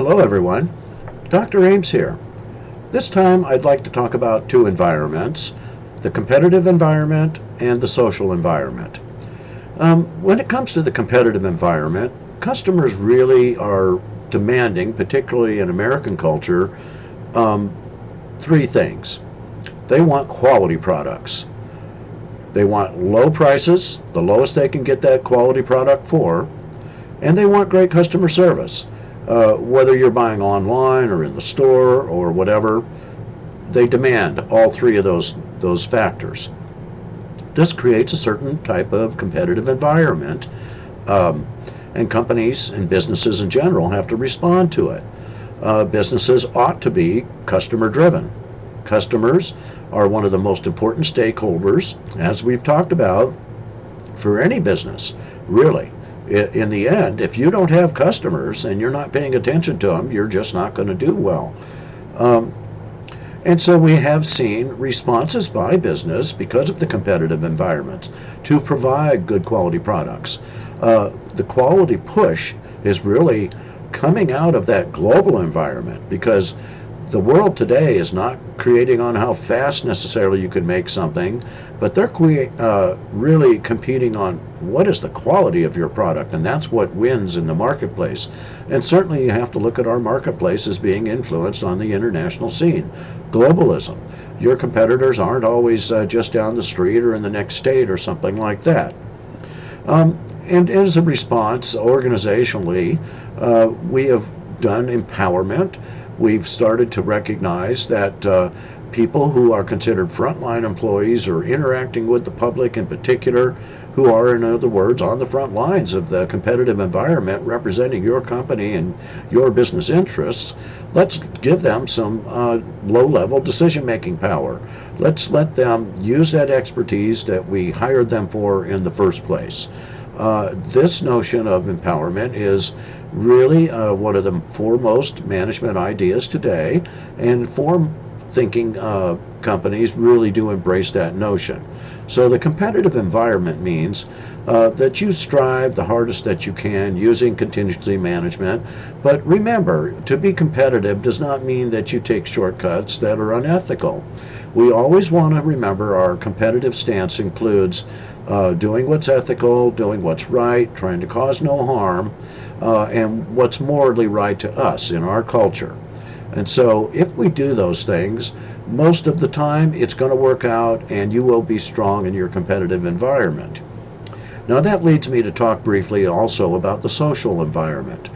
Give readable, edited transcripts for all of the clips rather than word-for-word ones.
Hello everyone, Dr. Eames here. This time I'd like to talk about two environments, the competitive environment and the social environment. When it comes to the competitive environment, customers really are demanding, particularly in American culture, um, three things. They want quality products. They want low prices, the lowest they can get that quality product for, and they want great customer service. Whether you're buying online or in the store or whatever, they demand all three of those factors. This creates a certain type of competitive environment, um, and companies and businesses in general have to respond to it. Businesses ought to be customer driven. Customers are one of the most important stakeholders, as we've talked about, for any business, really. In the end, if you don't have customers and you're not paying attention to them, you're just not going to do well. Um, and so we have seen responses by business because of the competitive environment to provide good quality products. The quality push is really coming out of that global environment because the world today is not creating on how fast necessarily you can make something, but they're really competing on what is the quality of your product, and that's what wins in the marketplace. And certainly you have to look at our marketplace as being influenced on the international scene. Globalism. Your competitors aren't always just down the street or in the next state or something like that. And as a response, organizationally, we have done empowerment. We've started to recognize that people who are considered frontline employees or interacting with the public in particular, who are, in other words, on the front lines of the competitive environment representing your company and your business interests, let's give them some low-level decision-making power. Let's let them use that expertise that we hired them for in the first place. This notion of empowerment is really one of the foremost management ideas today, and form-thinking companies really do embrace that notion. So the competitive environment means that you strive the hardest that you can using contingency management, but remember, to be competitive does not mean that you take shortcuts that are unethical. We always want to remember our competitive stance includes doing what's ethical, doing what's right, trying to cause no harm, and what's morally right to us in our culture. And so if we do those things, most of the time it's going to work out and you will be strong in your competitive environment. Now that leads me to talk briefly also about the social environment.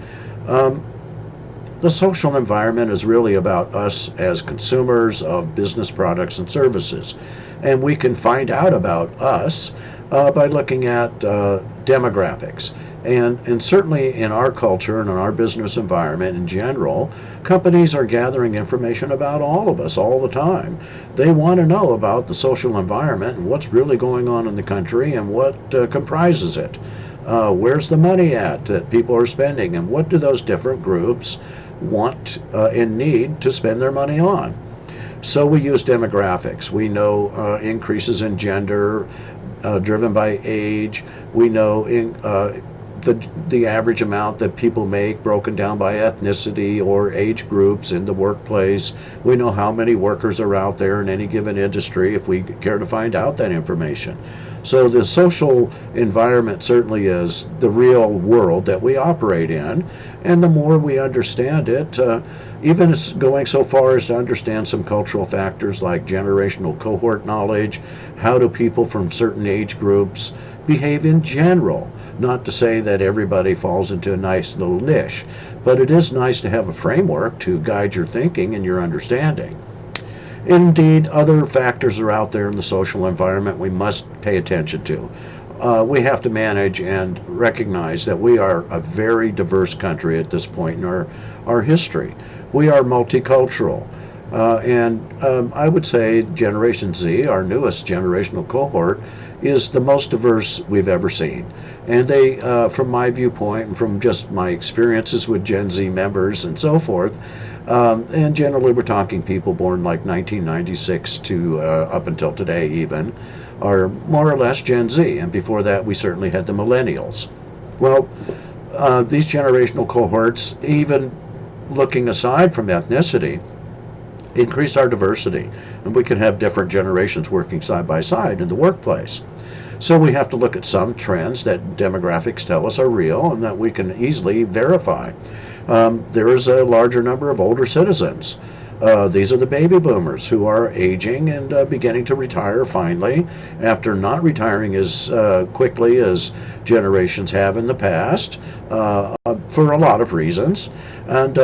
The social environment is really about us as consumers of business products and services. And we can find out about us by looking at demographics. And certainly in our culture and in our business environment in general, companies are gathering information about all of us all the time. They want to know about the social environment and what's really going on in the country and what comprises it. Where's the money at that people are spending, and what do those different groups want and need to spend their money on? So we use demographics. We know increases in gender driven by age. We know the average amount that people make broken down by ethnicity or age groups in the workplace. We know how many workers are out there in any given industry if we care to find out that information. So the social environment certainly is the real world that we operate in, and the more we understand it, even as going so far as to understand some cultural factors like generational cohort knowledge, how do people from certain age groups behave in general. Not to say that everybody falls into a nice little niche, but it is nice to have a framework to guide your thinking and your understanding. Indeed, other factors are out there in the social environment we must pay attention to. We have to manage and recognize that we are a very diverse country at this point in our history. We are multicultural. I would say Generation Z, our newest generational cohort, is the most diverse we've ever seen. And they, from my viewpoint and from just my experiences with Gen Z members and so forth, and generally we're talking people born like 1996 to up until today even, are more or less Gen Z. And before that we certainly had the millennials. Well, these generational cohorts, even looking aside from ethnicity, increase our diversity, and we can have different generations working side by side in the workplace. So we have to look at some trends that demographics tell us are real and that we can easily verify. There is a larger number of older citizens. These are the baby boomers who are aging and beginning to retire finally after not retiring as quickly as generations have in the past for a lot of reasons. And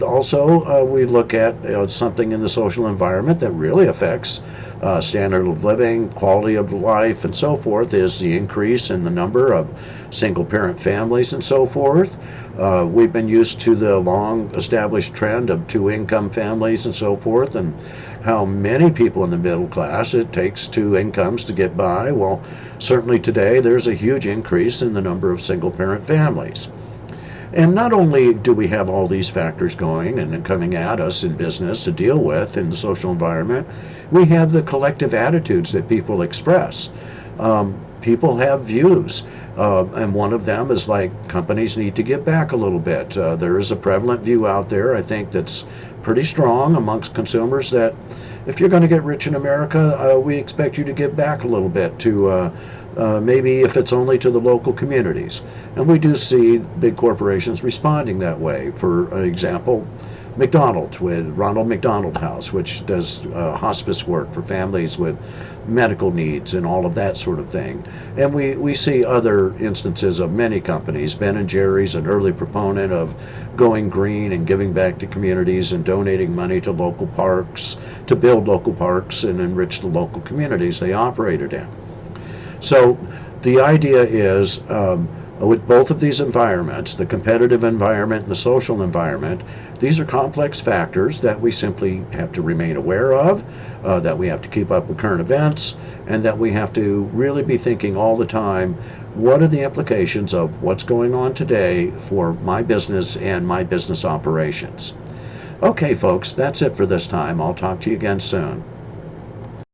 also, we look at something in the social environment that really affects standard of living, quality of life, and so forth, is the increase in the number of single parent families and so forth. We've been used to the long established trend of two income families and so forth, and how many people in the middle class it takes two incomes to get by. Well, certainly today there's a huge increase in the number of single parent families. And not only do we have all these factors going and coming at us in business to deal with in the social environment, we have the collective attitudes that people express. People have views, and one of them is like companies need to give back a little bit. There is a prevalent view out there, I think, that's pretty strong amongst consumers that if you're going to get rich in America, we expect you to give back a little bit to maybe if it's only to the local communities. And we do see big corporations responding that way. For example, McDonald's with Ronald McDonald House, which does hospice work for families with medical needs and all of that sort of thing. And we see other instances of many companies. Ben & Jerry's an early proponent of going green and giving back to communities and donating money to local parks, to build local parks and enrich the local communities they operated in. So the idea is with both of these environments, the competitive environment and the social environment, these are complex factors that we simply have to remain aware of, that we have to keep up with current events, and that we have to really be thinking all the time, what are the implications of what's going on today for my business and my business operations? Okay, folks, that's it for this time. I'll talk to you again soon.